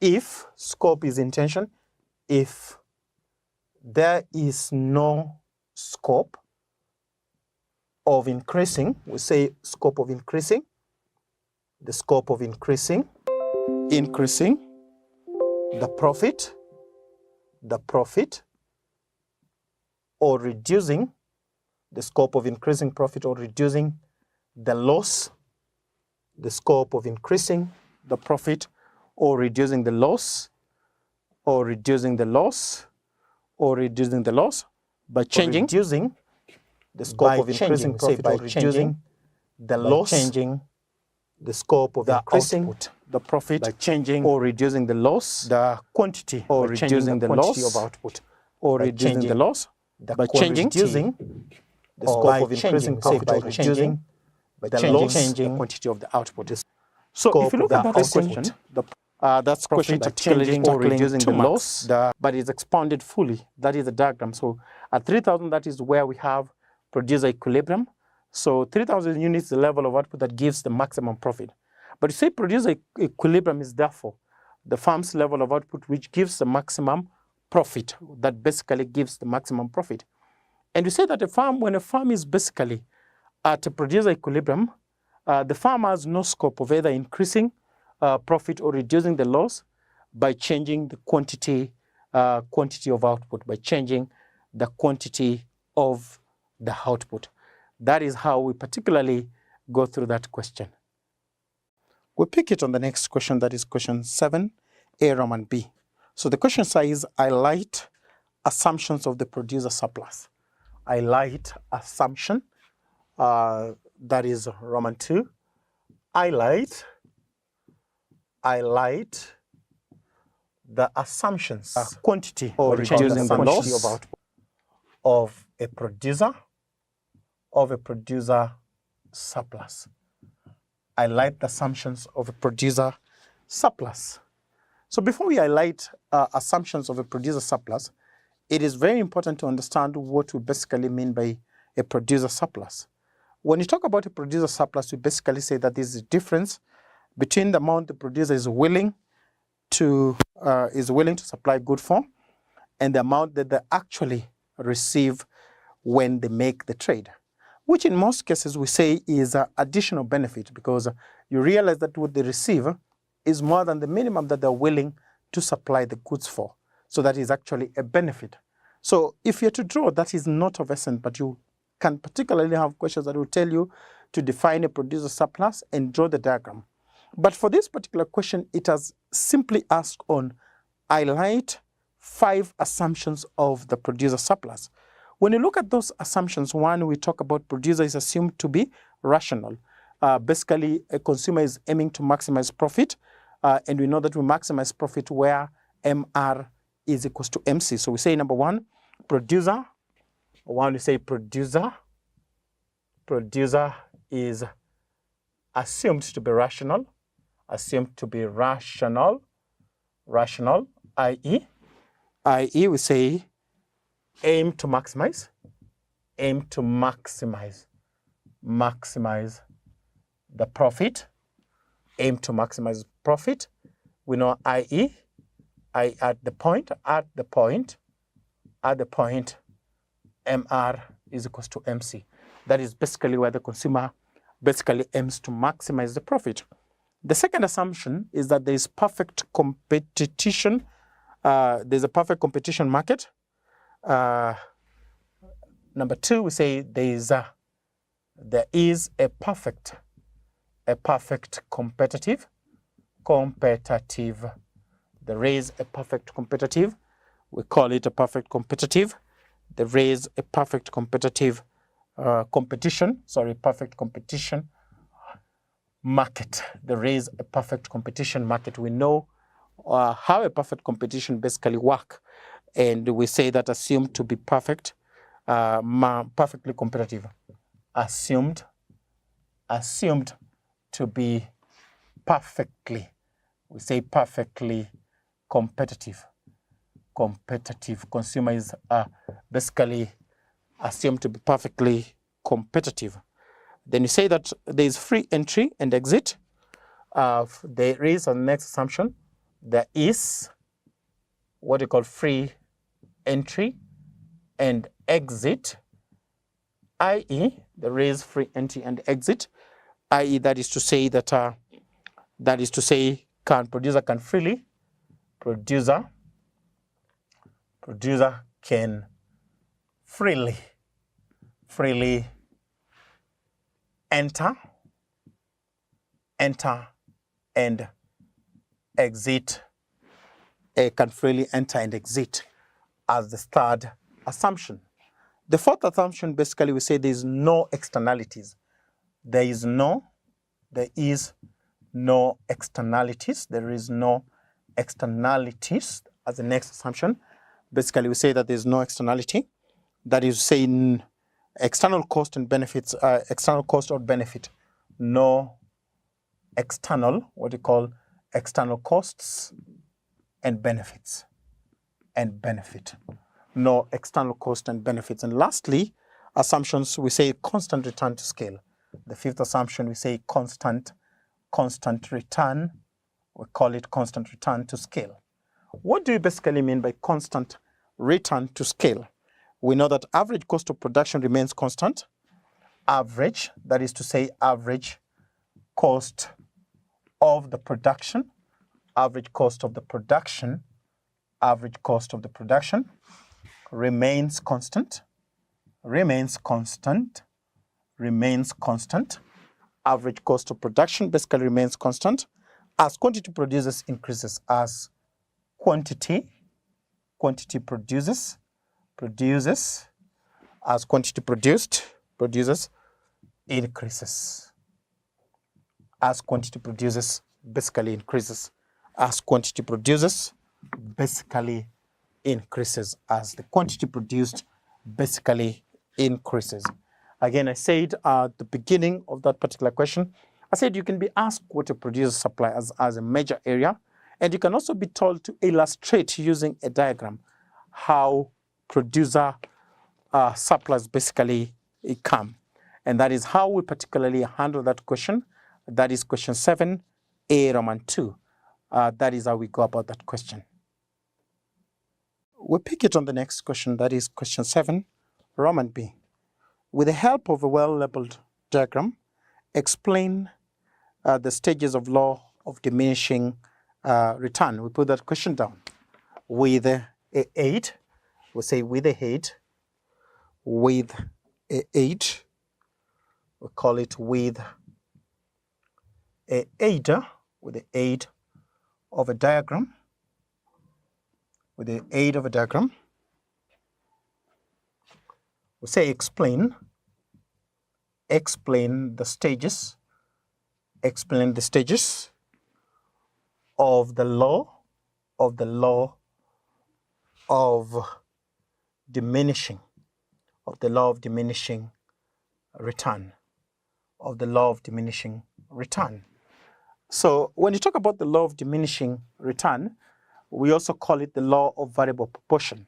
if scope is intention, if there is no scope of increasing, we say scope of increasing, the scope of increasing the profit, or reducing the scope of increasing profit or reducing the loss, the scope of increasing the profit or reducing the loss, or reducing the loss, or reducing the loss by changing, reducing the scope of increasing profit or reducing the loss, changing the scope of increasing output, the profit by changing or reducing the loss, the quantity or reducing the quantity of output, or reducing the loss by changing, reducing the scope of increasing profit or reducing the loss, the quantity of the output. So if you look at that question, that's question changing or reducing the loss, but it's expounded fully. That is the diagram. So at 3,000, that is where we have producer equilibrium. So 3,000 units is the level of output that gives the maximum profit. But you say producer equilibrium is therefore the farm's level of output which gives the maximum profit, that basically gives the maximum profit. And you say that when a farm is basically at a producer equilibrium, the farm has no scope of either increasing profit or reducing the loss by changing the quantity of output, by changing the quantity of the output. That is how we particularly go through that question. We pick it on the next question, that is question 7, A, Roman B. So the question says, highlight assumptions of the producer surplus. Highlight assumption, that is Roman 2. Highlight the assumptions, quantity or reducing the loss of output of a producer surplus. Highlight the assumptions of a producer surplus. So before we highlight assumptions of a producer surplus, it is very important to understand what we basically mean by a producer surplus. When you talk about a producer surplus, we basically say that there is a difference between the amount the producer is willing to supply good for and the amount that they actually receive when they make the trade, which in most cases we say is an additional benefit, because you realize that what they receive is more than the minimum that they're willing to supply the goods for. So that is actually a benefit. So if you're to draw, that is not of essence, but you can particularly have questions that will tell you to define a producer surplus and draw the diagram. But for this particular question, it has simply asked on highlight 5 assumptions of the producer surplus. When you look at those assumptions, one, we talk about producer is assumed to be rational. Basically, a consumer is aiming to maximize profit, and we know that we maximize profit where MR is equals to MC. So we say number 1, producer. One, we say producer is assumed to be rational, i.e. we say aim to maximize the profit, We know i.e. at the point, MR is equals to MC. That is basically where the consumer basically aims to maximize the profit. The second assumption is that there is perfect competition. There's a perfect competition market. Number 2, we say there is a perfect competitive. There is a perfect competitive. We call it a perfect competitive. There is a perfect competitive perfect competition market. There is a perfect competition market. We know how a perfect competition basically work, and we say that assumed to be perfect, perfectly competitive. Assumed to be perfectly, we say perfectly competitive. Consumer is basically assumed to be perfectly competitive. Then you say that there is free entry and exit. There is a next assumption there is what we call free entry and exit, i.e. there is free entry and exit, i.e. that is to say producer can freely enter and exit, can freely enter and exit as the third assumption. The fourth assumption, basically, we say there is no externalities. There is no externalities. There is no externalities as the next assumption. Basically, we say that there is no externality. That is saying external cost and benefits, external cost or benefit. No external, what we call external costs and benefits and benefit. No external cost and benefits. And lastly, assumptions, we say constant return to scale. The fifth assumption, we say constant return. We call it constant return to scale. What do you basically mean by constant return to scale? We know that average cost of production remains constant. Average, that is to say average cost of the production, average cost of the production remains constant. Average cost of production basically remains constant as quantity produces increases, as quantity produces, as quantity produces increases, as quantity produces basically increases, as quantity produces basically increases, as the quantity produced basically increases. Again, I said at the beginning of that particular question, I said you can be asked what a producer supply as a major area, and you can also be told to illustrate using a diagram how producer supplies basically come. And that is how we particularly handle that question. That is question 7A, Roman 2. That is how we go about that question. We pick it on the next question, that is question 7, Roman B. With the help of a well-labeled diagram, explain the stages of law of diminishing return. We put that question down. With a 8, we say with a 8, with a 8, we call it with a 8, with the aid of a diagram. With the aid of a diagram, we say explain the stages, of the law of diminishing return, So when you talk about the law of diminishing return, we also call it the law of variable proportion.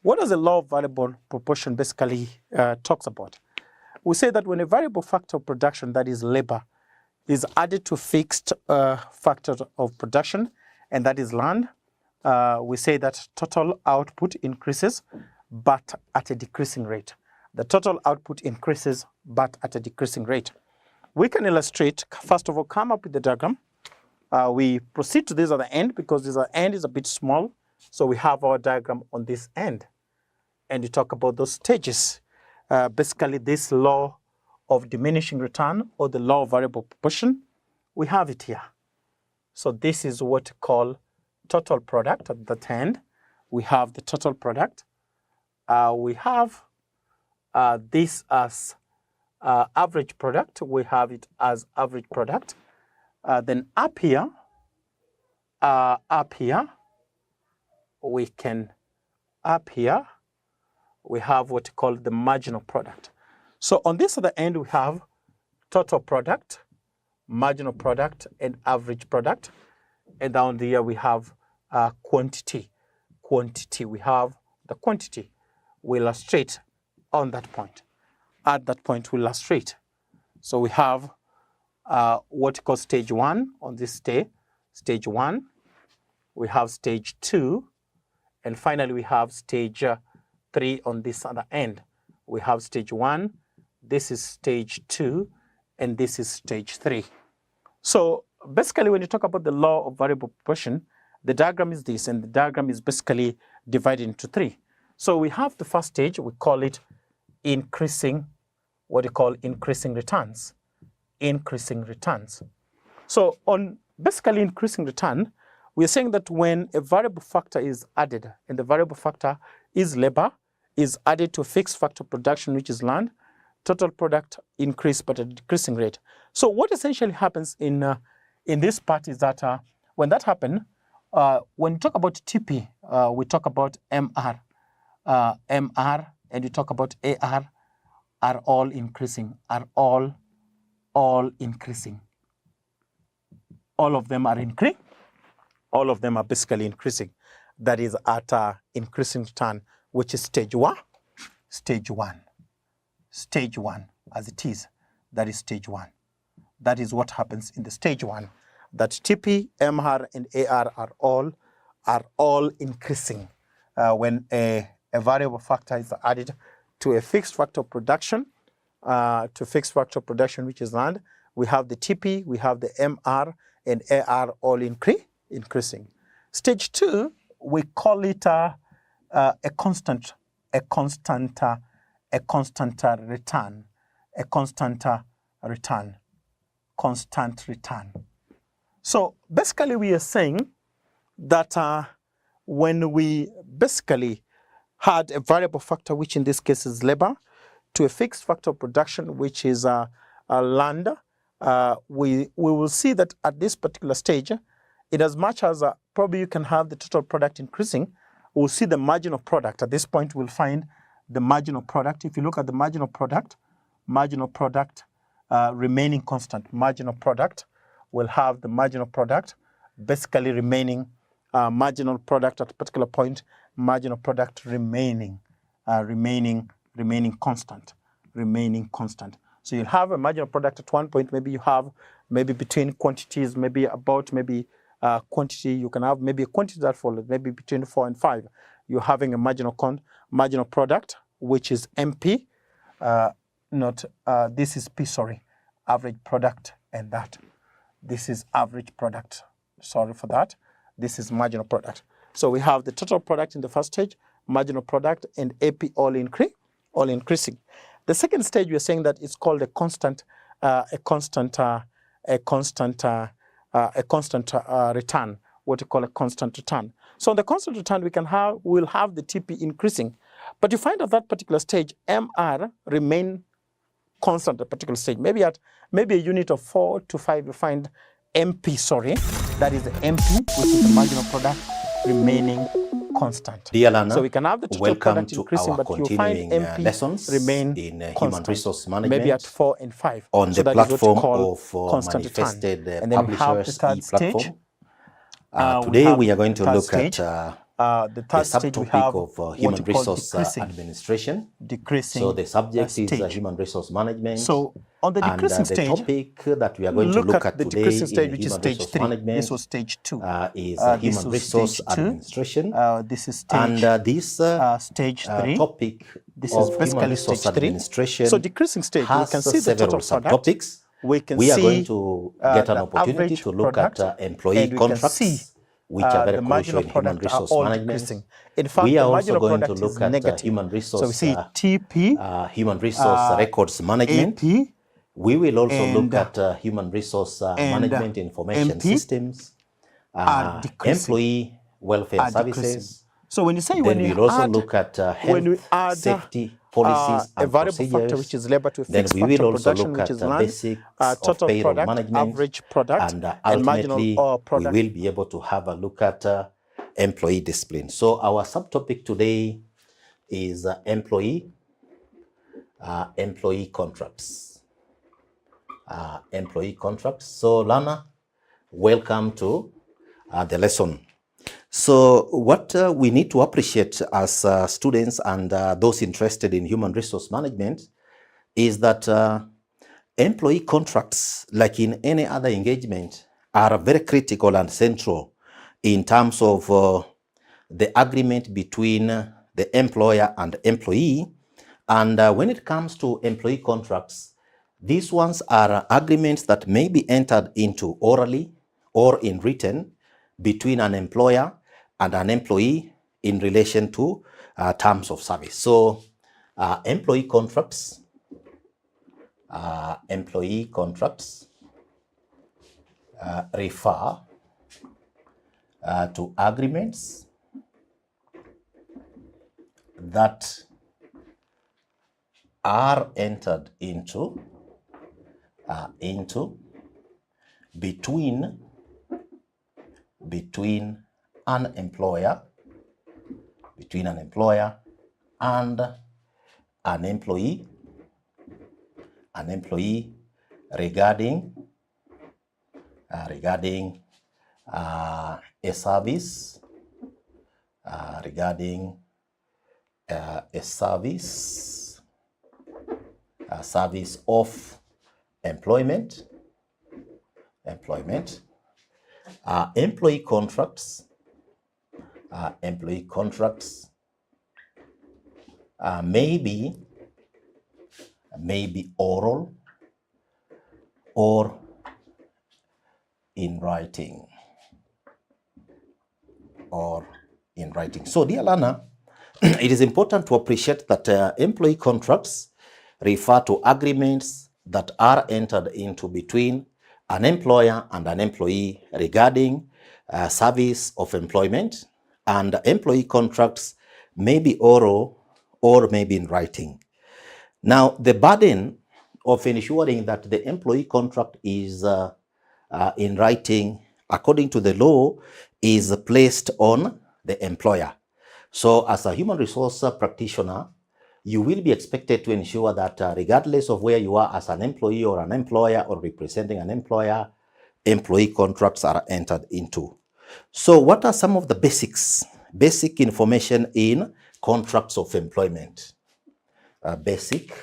What does the law of variable proportion basically talks about? We say that when a variable factor of production, that is labor, is added to fixed factor of production, and that is land, we say that total output increases, but at a decreasing rate. The total output increases, but at a decreasing rate. We can illustrate, first of all, come up with the diagram. We proceed to this at the end because this end is a bit small, so we have our diagram on this end. And you talk about those stages. Basically, this law of diminishing return or the law of variable proportion, we have it here. So this is what we call total product at that end. We have the total product. We have this as average product. We have it as average product. Then up here, we have what we call the marginal product. So on this other end, we have total product, marginal product, and average product. And down there, we have quantity. We have the quantity. We illustrate on that point. At that point, we illustrate. So we have what we call stage 1 on this day. Stage 1, we have stage 2, and finally we have stage 3 on this other end. We have stage 1, this is stage 2, and this is stage 3. So basically, when you talk about the law of variable proportion, the diagram is this, and the diagram is basically divided into 3. So we have the first stage, we call it increasing, what you call increasing returns. Increasing returns. So on basically increasing return, we're saying that when a variable factor is added, and the variable factor is labor, is added to a fixed factor of production, which is land, total product increase but at a decreasing rate. So what essentially happens in this part is that when that happens, when you talk about TP, we talk about MR, and you talk about AR, are all increasing, are all increasing. All of them are increasing. All of them are basically increasing. That is at increasing return, which is stage 1. Stage 1. Stage 1, as it is. That is stage 1. That is what happens in the stage 1. That TP, MR, and AR are all increasing when a variable factor is added to a fixed factor of production, which is land. We have the TP, we have the MR, and AR all increasing. Stage 2, we call it a constant return. So basically we are saying that when we basically had a variable factor, which in this case is labor, to a fixed factor of production, which is land, we will see that at this particular stage, in as much as probably you can have the total product increasing, we'll see the margin of product. At this point, we'll find the margin of product. If you look at the margin of product remaining constant. Margin of product will have the margin of product basically remaining marginal product at a particular point, margin of product remaining constant. So you'll have a margin of product at one point. Maybe you have between quantities, quantity, you can have maybe a quantity that follows, maybe between 4 and 5. You're having a margin of product, which is MP, this is P, average product, and that. This is average product, sorry for that. This is margin of product. So we have the total product in the first stage, margin of product, and AP all increasing. The second stage, we are saying that it's called a constant return, what you call a constant return. So on the constant return, we'll have the TP increasing, but you find at that particular stage, MR remain constant at a particular stage. Maybe a unit of 4 to 5, you find MP, that is the MP, which is the marginal product remaining constant. Dear learner, so we can have the total product increasing, but you find MP lessons remain in constant, human resource management, maybe at 4 and 5. on so the platform of Manifested and then we have the third platform. Stage. Today we are going to look stage. at the third stage we have of human resource administration. So the subject is human resource management. So on the decreasing the stage, topic that we are going to look at the today decreasing stage, in which is human stage resource 3. management This was stage 2. Is human resource administration. This is stage. And this stage 3. Topic this of is basically human resource stage 3. administration. So decreasing stage, we can see the total subtopics. We are going to get an opportunity to look at employee contracts, which are very crucial in human resource management. In fact, we are the also going to is look at negative. human resource, so we see TP, human resource records management. AP, we will also look at human resource management information MP systems, employee welfare services. So when you say then we'll also look at health, safety, policies a and variable procedures. factor, which is labor to a Then fixed we will factor also production, look which at is land, basics total of payroll product, management, average product, and marginal ultimately product. we will be able to have a look at employee discipline. So our subtopic today is employee contracts. Employee contracts. So Lana, welcome to the lesson. So what we need to appreciate as students and those interested in human resource management is that employee contracts, like in any other engagement, are very critical and central in terms of the agreement between the employer and employee. And when it comes to employee contracts, these ones are agreements that may be entered into orally or in written between an employer and an employee in relation to terms of service. So employee contracts refer to agreements that are entered into between an employer and an employee regarding a service of employment. Employee contracts may be oral or in writing. So, dear learner, it is important to appreciate that employee contracts refer to agreements that are entered into between an employer and an employee regarding service of employment, and employee contracts may be oral or may be in writing. Now, the burden of ensuring that the employee contract is in writing, according to the law, is placed on the employer. So as a human resource practitioner, you will be expected to ensure that regardless of where you are as an employee or an employer or representing an employer, employee contracts are entered into. So what are some of the basic information in contracts of employment? Basic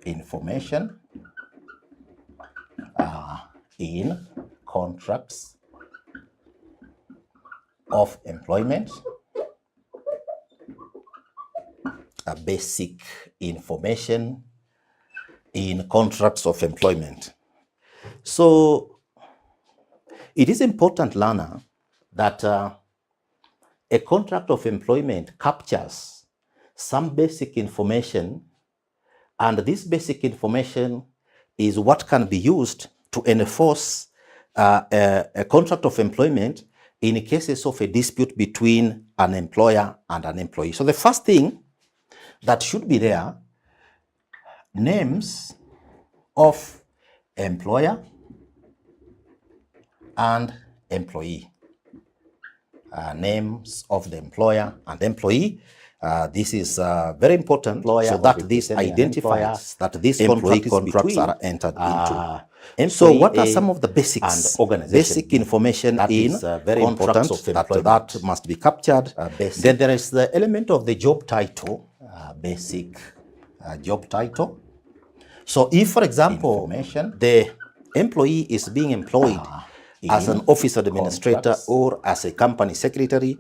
information in contracts of employment. Basic information in contracts of employment. So it is important, learner, that a contract of employment captures some basic information, and this basic information is what can be used to enforce a contract of employment in cases of a dispute between an employer and an employee. So the first thing that should be there: names of employer and employee. Names of the employer and employee. This is very important, so that this identifies that these employee contracts are entered into. So what are some of the basics and basic information in very contracts of employment that must be captured? Then there is the element of the job title, basic job title. So if, for example, the employee is being employed as an office administrator or as a company secretary,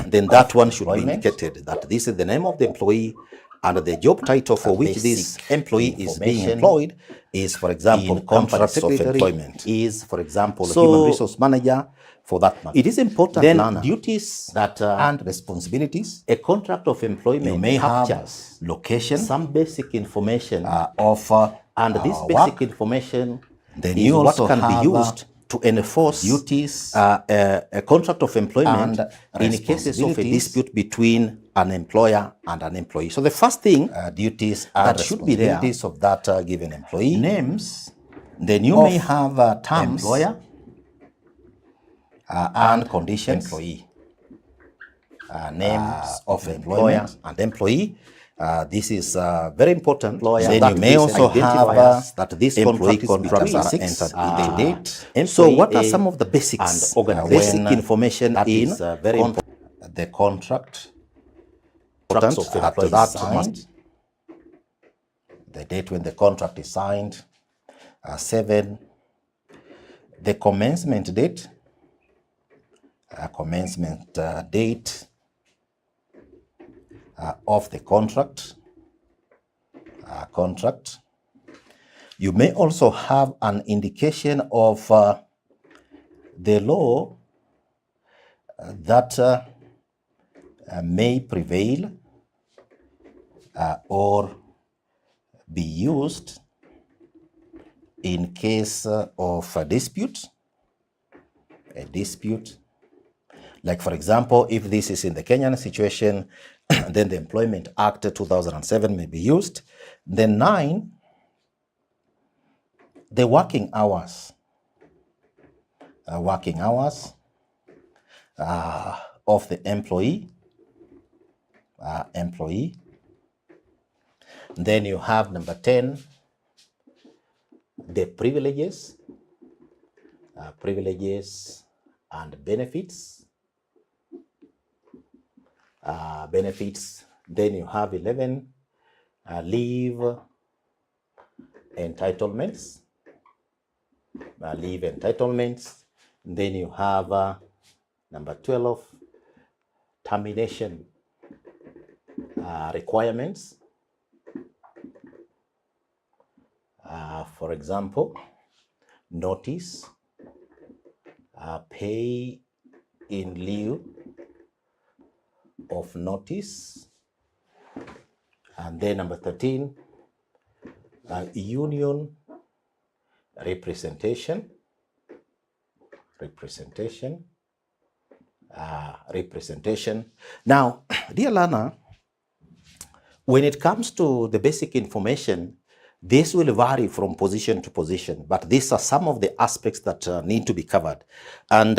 then that one should be indicated that this is the name of the employee, and the job title for which this employee is being employed is, for example, contracts of employment, is, for example, human resource manager, for that matter. It is important then duties that and responsibilities. A contract of employment, you may captures have location, some basic information of and this basic information then is what can be used to enforce duties, a contract of employment in cases of a dispute between an employer and an employee. So the first thing, duties that should be there of that given employee, names. Then you may have terms, employer and conditions, employee, names of employer and employee. This is very important. Then you may also have that these employee contracts are entered in the date. And so what are some of the basics and basic information that in very important? The contract that must, the date when the contract is signed, 7, the commencement date, of the contract. You may also have an indication of the law that may prevail or be used in case of a dispute. Like, for example, if this is in the Kenyan situation, then the Employment Act 2007 may be used. Then 9, the working hours. Of the employee. Then you have number 10, the privileges and benefits. Then you have 11, leave entitlements. Then you have number 12, termination requirements. For example, notice, pay in lieu of notice. And then number 13, union representation. Now, dear learner, when it comes to the basic information, this will vary from position to position, but these are some of the aspects that need to be covered. And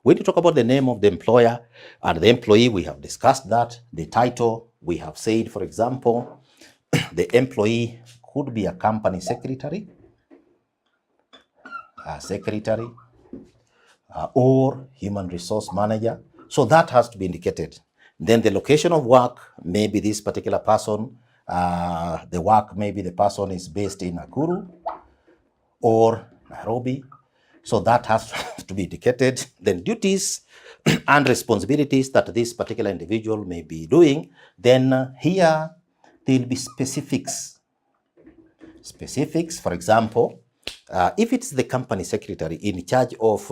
when you talk about the name of the employer and the employee, we have discussed that. The title, we have said, for example, the employee could be a company secretary, or human resource manager. So that has to be indicated. Then the location of work, maybe this particular person, the work, maybe the person is based in Nakuru or Nairobi. So that has to be indicated. Then duties and responsibilities that this particular individual may be doing. Then here, there will be specifics. For example, if it's the company secretary in charge of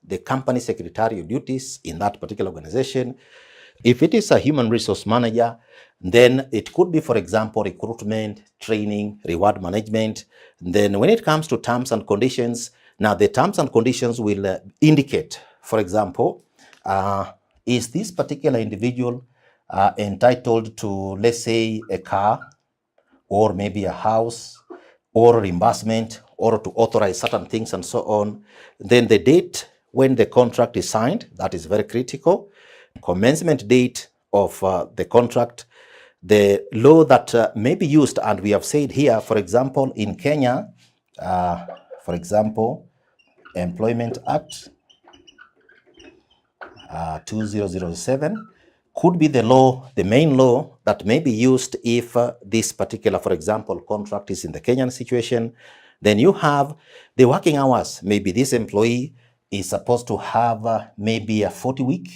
the company secretarial duties in that particular organization, if it is a human resource manager, then it could be, for example, recruitment, training, reward management. Then when it comes to terms and conditions, now the terms and conditions will indicate, for example, is this particular individual entitled to, let's say, a car, or maybe a house, or reimbursement, or to authorize certain things and so on. Then the date when the contract is signed, that is very critical. Commencement date of the contract, the law that may be used, and we have said here, for example, in Kenya, for example, Employment Act 2007 could be the law, the main law that may be used if this particular, for example, contract is in the Kenyan situation. Then you have the working hours. Maybe this employee is supposed to have maybe a 40-week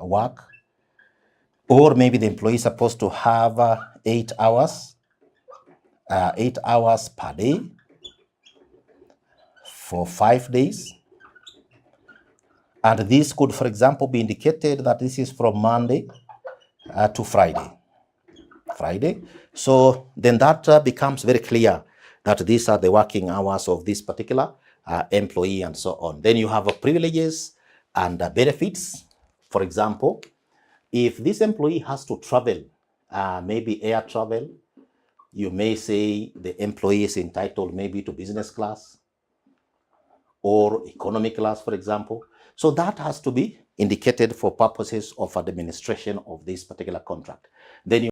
work, or maybe the employee is supposed to have 8 hours per day for 5 days. And this could, for example, be indicated that this is from Monday to Friday. So then that becomes very clear that these are the working hours of this particular employee and so on. Then you have privileges and benefits. For example, if this employee has to travel, maybe air travel, you may say the employee is entitled maybe to business class or economy class, for example. So that has to be indicated for purposes of administration of this particular contract. Then you